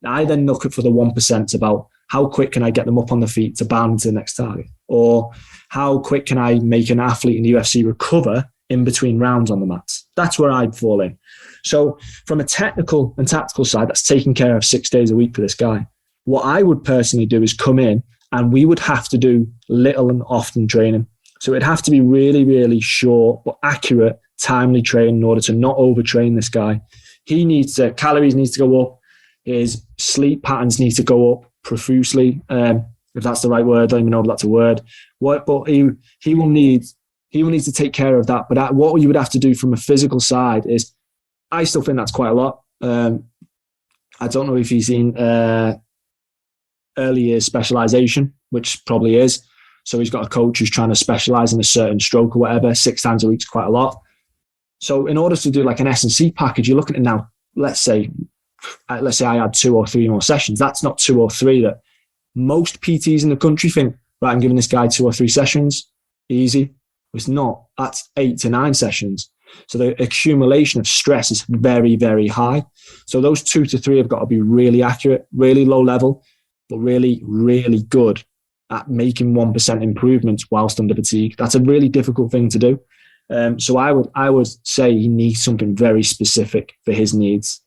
I then look for the 1% about how quick can I get them up on the feet to bound to the next target? Or how quick can I make an athlete in the UFC recover in between rounds on the mats? That's where I'd fall in. So from a technical and tactical side, that's taken care of 6 days a week for this guy. What I would personally do is come in and we would have to do little and often training. So it'd have to be really, really short but accurate, timely training in order to not overtrain this guy. He needs to, calories needs to go up. His sleep patterns need to go up profusely, if that's the right word. I don't even know if that's a word. But he will need to take care of that. But what you would have to do from a physical side is, I still think that's quite a lot. I don't know if he's in early years specialization, which probably is. So he's got a coach who's trying to specialize in a certain stroke or whatever. 6 times a week is quite a lot. So in order to do like an S&C package, you're looking at now, let's say I had 2 or 3 more sessions. That's not 2 or 3 that most PTs in the country think, right, I'm giving this guy 2 or 3 sessions. Easy. It's not. That's 8 to 9 sessions. So the accumulation of stress is very, very high. So those 2 to 3 have got to be really accurate, really low level, but really, really good at making 1% improvements whilst under fatigue. That's a really difficult thing to do. So I would say he needs something very specific for his needs.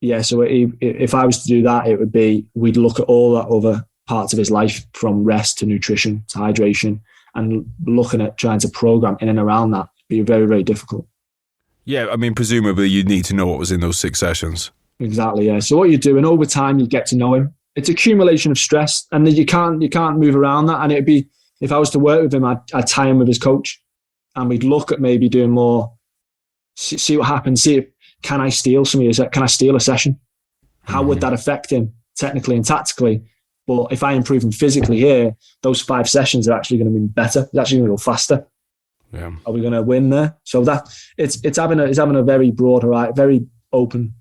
Yeah, so if I was to do that, it would be, we'd look at all that other parts of his life, from rest to nutrition to hydration, and looking at trying to program in and around that be very, very difficult. Yeah, I mean, presumably you'd need to know what was in those 6 sessions. Exactly, yeah. So what you do, and over time you get to know him. It's accumulation of stress, and then you can't move around that. And it'd be, if I was to work with him, I'd tie him with his coach, and we'd look at maybe doing more, see what happens, see if, can I steal can I steal a session? How would that affect him technically and tactically? But if I improve him physically here, those 5 sessions are actually going to be better. It's actually going to go faster. Yeah. Are we going to win there? So that it's having a very broad, very open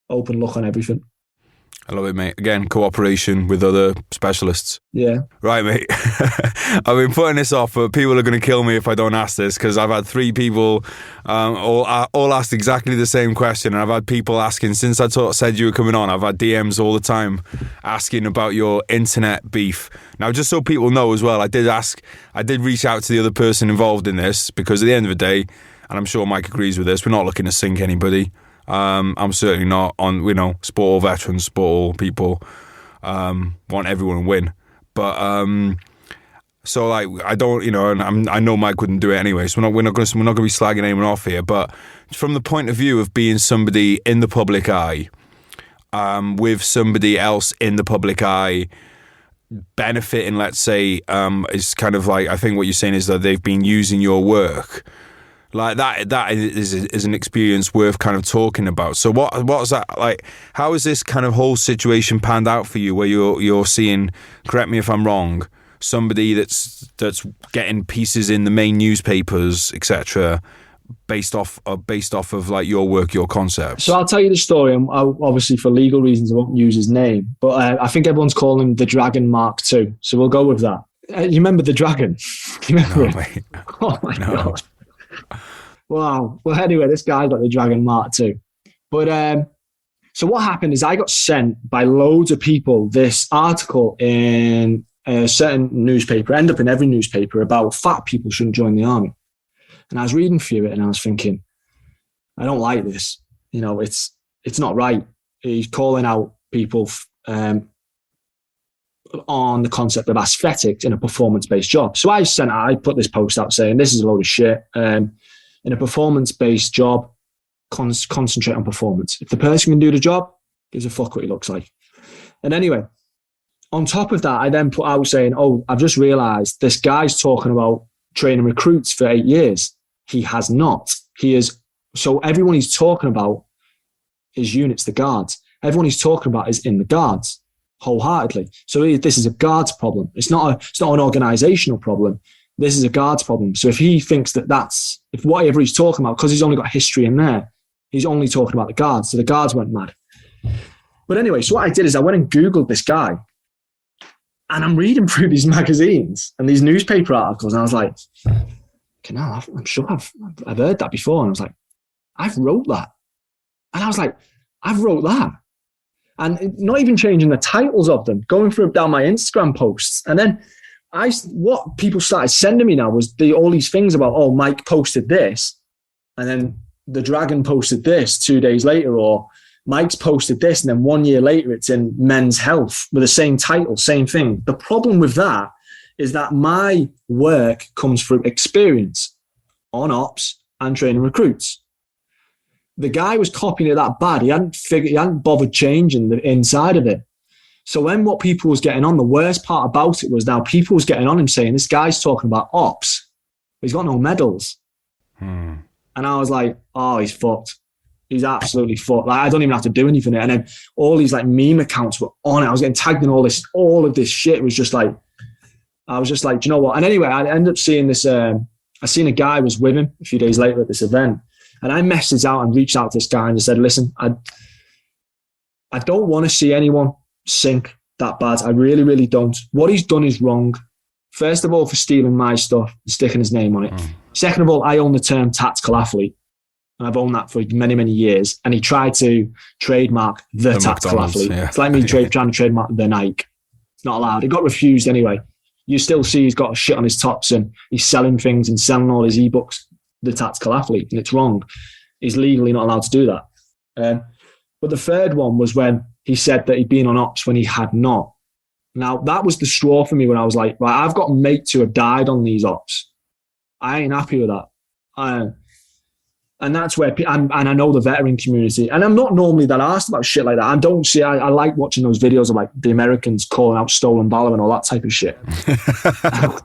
look on everything. I love it, mate. Again, cooperation with other specialists. Yeah. Right, mate. I've been putting this off, but people are going to kill me if I don't ask this, because I've had 3 people all asked exactly the same question. And I've had people asking, since I said you were coming on, I've had DMs all the time asking about your internet beef. Now, just so people know as well, I did reach out to the other person involved in this, because at the end of the day, and I'm sure Mike agrees with this, we're not looking to sink anybody. I'm certainly not on, sport all veterans, sport all people, want everyone to win. But, so like, I don't, and I know Mike wouldn't do it anyway, so we're not going to be slagging anyone off here. But from the point of view of being somebody in the public eye, with somebody else in the public eye benefiting, let's say, is kind of like, I think what you're saying is that they've been using your work. Like that is an experience worth kind of talking about. So what was that like? How has this kind of whole situation panned out for you, where you're seeing, correct me if I'm wrong, somebody that's getting pieces in the main newspapers, etc., based off of like your work, your concepts? So I'll tell you the story, and obviously for legal reasons I won't use his name, but I think everyone's calling him the Dragon Mark II, so we'll go with that. You remember the Dragon? You remember it? Mate. Oh my God. Wow. Well, anyway, this guy's got the Dragon Mark II. But so what happened is I got sent by loads of people this article in a certain newspaper, end up in every newspaper, about fat people shouldn't join the army. And I was reading through it and I was thinking, I don't like this. It's not right. He's calling out people on the concept of aesthetics in a performance-based job. So I put this post out saying this is a load of shit. In a performance-based job, concentrate on performance. If the person can do the job, gives a fuck what he looks like. And anyway, on top of that, I then put out saying, oh, I've just realized this guy's talking about training recruits for 8 years. He has not. He is. So everyone he's talking about is units, the guards. Everyone he's talking about is in the guards wholeheartedly. So this is a guards problem. It's not an organizational problem. This is a guards problem. So if he thinks if whatever he's talking about, because he's only got history in there, he's only talking about the guards. So the guards went mad. But anyway, so what I did is I went and Googled this guy, and I'm reading through these magazines and these newspaper articles, and I was like, I'm sure I've heard that before. And I was like, I've wrote that. And I was like, I've wrote that. And not even changing the titles of them, going through down my Instagram posts. And then what people started sending me now was all these things about, oh, Mike posted this. And then the Dragon posted this 2 days later, or Mike's posted this. And then 1 year later, it's in Men's Health with the same title, same thing. The problem with that is that my work comes through experience on ops and training recruits. The guy was copying it that bad. He hadn't bothered changing the inside of it. So when what people was getting on, the worst part about it was now people was getting on him saying, this guy's talking about ops. He's got no medals. And I was like, oh, he's fucked. He's absolutely fucked. Like, I don't even have to do anything. And then all these like meme accounts were on it. I was getting tagged in all of this shit. It was just like, I was just like, do you know what? And anyway, I ended up seeing this, I seen a guy was with him a few days later at this event. And I messaged out and reached out to this guy and I said, listen, I don't want to see anyone sink that bad. I really, really don't. What he's done is wrong. First of all, for stealing my stuff and sticking his name on it. Second of all, I own the term tactical athlete. And I've owned that for many, many years. And he tried to trademark the tactical McDonald's, athlete. Yeah. It's like me trying to trademark the Nike. It's not allowed. It got refused anyway. You still see he's got a shit on his tops and he's selling things and selling all his ebooks, the tactical athlete, and it's wrong. He's legally not allowed to do that. But the third one was when he said that he'd been on ops when he had not. Now, that was the straw for me when I was like, right, I've got mates who have died on these ops. I ain't happy with that. And that's where, and I know the veteran community, and I'm not normally that asked about shit like that. I like watching those videos of like the Americans calling out stolen valor and all that type of shit.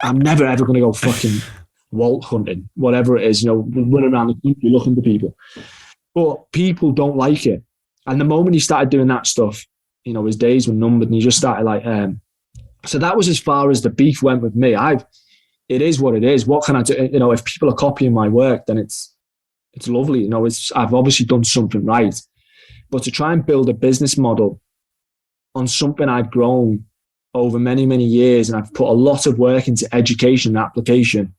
I'm never ever going to go fucking Walt hunting, whatever it is, running around the country looking for people. But people don't like it. And the moment he started doing that stuff, his days were numbered and he just started like, so that was as far as the beef went with me. It is what it is. What can I do? If people are copying my work, then it's lovely. I've obviously done something right. But to try and build a business model on something I've grown over many, many years, and I've put a lot of work into education and application,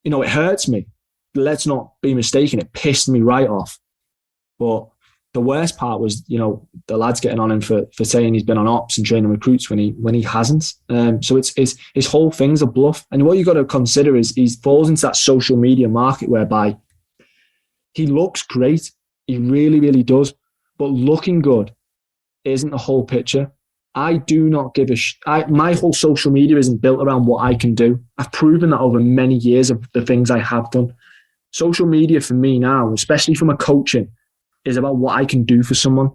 it hurts me. Let's not be mistaken. It pissed me right off. But the worst part was, the lads getting on him for saying he's been on ops and training recruits when he hasn't. So it's his whole thing's a bluff. And what you got to consider is he falls into that social media market whereby he looks great. He really, really does. But looking good isn't the whole picture. I do not give my whole social media isn't built around what I can do. I've proven that over many years of the things I have done. Social media for me now, especially from a coaching, is about what I can do for someone.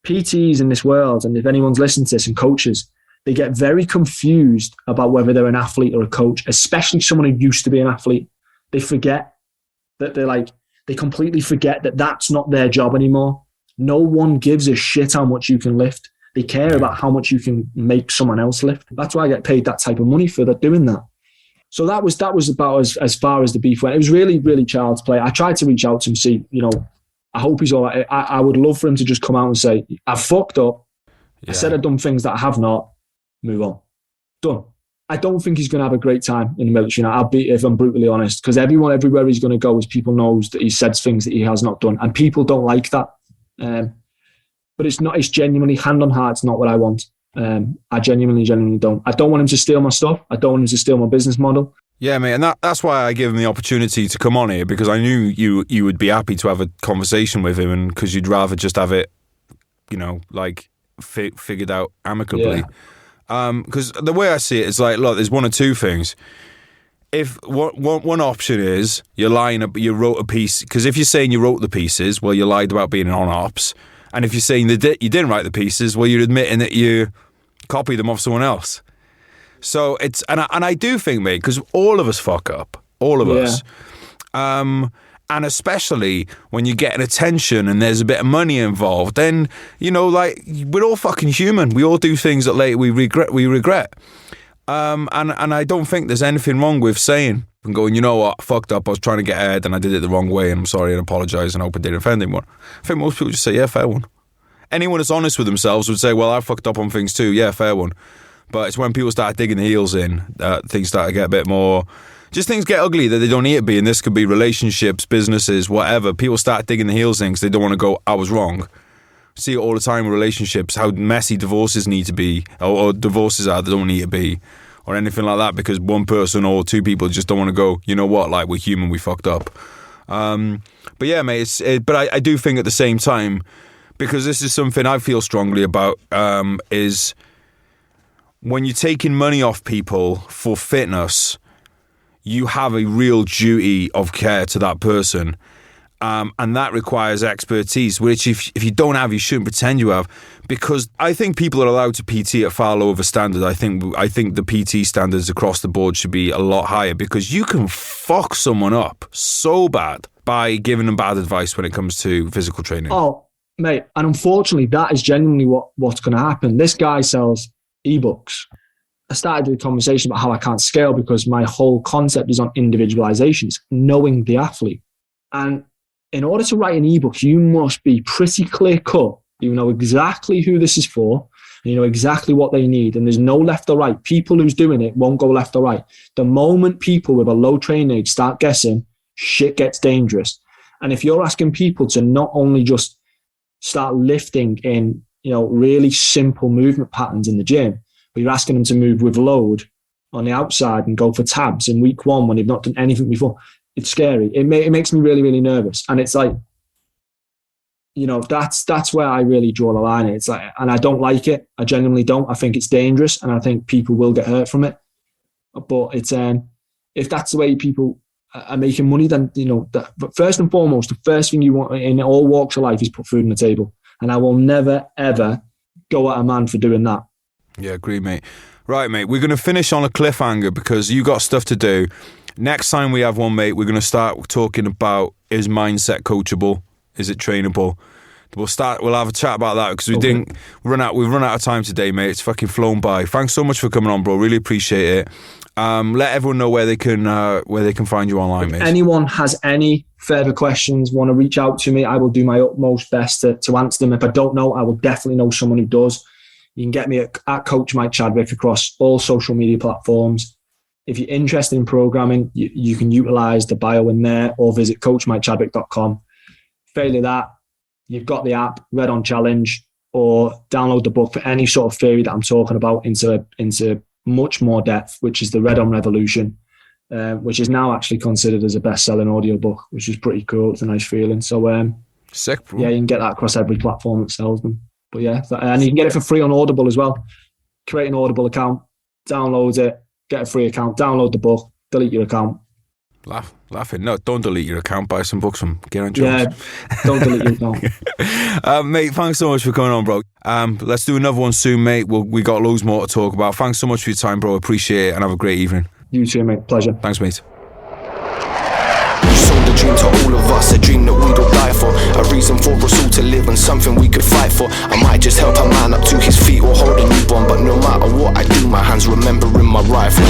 PTs in this world, and if anyone's listening to this, and coaches, they get very confused about whether they're an athlete or a coach, especially someone who used to be an athlete. They forget that they completely forget that that's not their job anymore. No one gives a shit how much you can lift. They care about how much you can make someone else lift. That's why I get paid that type of money for doing that. So that was about as far as the beef went. It was really, really child's play. I tried to reach out to him, see, I hope he's all right. I would love for him to just come out and say, I've fucked up. Yeah. I said I've done things that I have not. Move on. Done. I don't think he's going to have a great time in the military now. If I'm brutally honest, because everywhere he's going to go is people knows that he said things that he has not done, and people don't like that. But it's genuinely, hand on heart, it's not what I want. I genuinely don't. I don't want him to steal my stuff. I don't want him to steal my business model. Yeah, mate, and that's why I gave him the opportunity to come on here, because I knew you would be happy to have a conversation with him, and because you'd rather just have it, figured out amicably. Because the way I see it is like, look, there's one or two things. if one option is you're lying, you wrote a piece, because if you're saying you wrote the pieces, well, you lied about being on ops. And if you're saying that you didn't write the pieces, well, you're admitting that you copied them off someone else. So it's, and I do think, mate, because all of us fuck up, all of us. And especially when you're getting attention and there's a bit of money involved, then, you know, like, we're all fucking human. We all do things that later we regret. And I don't think there's anything wrong with saying and going, you know what, I fucked up, I was trying to get ahead and I did it the wrong way and I'm sorry and apologise and I hope I didn't offend anyone. I think most people just say, yeah, fair one. Anyone that's honest with themselves would say, well, I fucked up on things too, yeah, fair one. But it's when people start digging the heels in, things start to get a bit more, just things get ugly that they don't need to be. And this could be relationships, businesses, whatever. People start digging the heels in because they don't want to go, I was wrong. See it all the time in relationships, how messy divorces need to be, or divorces are that don't need to be, or anything like that, because one person or two people just don't want to go, you know what, like, we're human, we fucked up. But yeah, mate, but I do think at the same time, because this is something I feel strongly about, is when you're taking money off people for fitness, you have a real duty of care to that person. And that requires expertise, which if you don't have, you shouldn't pretend you have. Because I think people are allowed to PT at far lower of a standard. I think the PT standards across the board should be a lot higher, because you can fuck someone up so bad by giving them bad advice when it comes to physical training. Oh, mate, and unfortunately, that is genuinely what's going to happen. This guy sells ebooks. I started the conversation about how I can't scale because my whole concept is on individualization, it's knowing the athlete. And in order to write an ebook, you must be pretty clear cut. You know exactly who this is for, and you know exactly what they need. And there's no left or right. People who's doing it won't go left or right. The moment people with a low training age start guessing, shit gets dangerous. And if you're asking people to not only just start lifting in, you know, really simple movement patterns in the gym, but you're asking them to move with load on the outside and go for tabs in week one when they've not done anything before, it's scary. It makes me really, really nervous. And it's like, you know, that's where I really draw the line. It's like, and I don't like it. I genuinely don't. I think it's dangerous, and I think people will get hurt from it. But it's if that's the way people are making money, then, you know, but first and foremost, the first thing you want in all walks of life is put food on the table. And I will never, ever go at a man for doing that. Yeah, agree, mate. Right, mate, we're going to finish on a cliffhanger because you got stuff to do. Next time we have one, mate, we're going to start talking about, is mindset coachable? Is it trainable? We'll have a chat about that because we've run out of time today, mate. It's fucking flown by. Thanks so much for coming on, bro. Really appreciate it. Let everyone know where they can find you online, mate. If anyone has any further questions, want to reach out to me, I will do my utmost best to answer them. If I don't know, I will definitely know someone who does. You can get me at Coach Mike Chadwick across all social media platforms. If you're interested in programming, you can utilize the bio in there or visit coachmikechadwick.com. Failure that, you've got the app, Red On Challenge, or download the book for any sort of theory that I'm talking about into much more depth, which is the Red On Revolution, which is now actually considered as a best-selling audiobook, which is pretty cool. It's a nice feeling. So, sick, bro. Yeah, you can get that across every platform that sells them. But yeah, and you can get it for free on Audible as well. Create an Audible account, download it, get a free account, download the book, delete your account. Laughing. No, don't delete your account. Buy some books from Geraint Jones. Yeah, don't delete your account. Mate, thanks so much for coming on, bro. Let's do another one soon, mate. We got loads more to talk about. Thanks so much for your time, bro. Appreciate it, and have a great evening. You too, mate. Pleasure. Thanks, mate. Sold a dream to all of us, a dream that we'd all die for, a reason for us all to live and something we could fight for. I might just help a man up to his feet or hold a newborn, but no matter what I do, my hands remembering my rifle.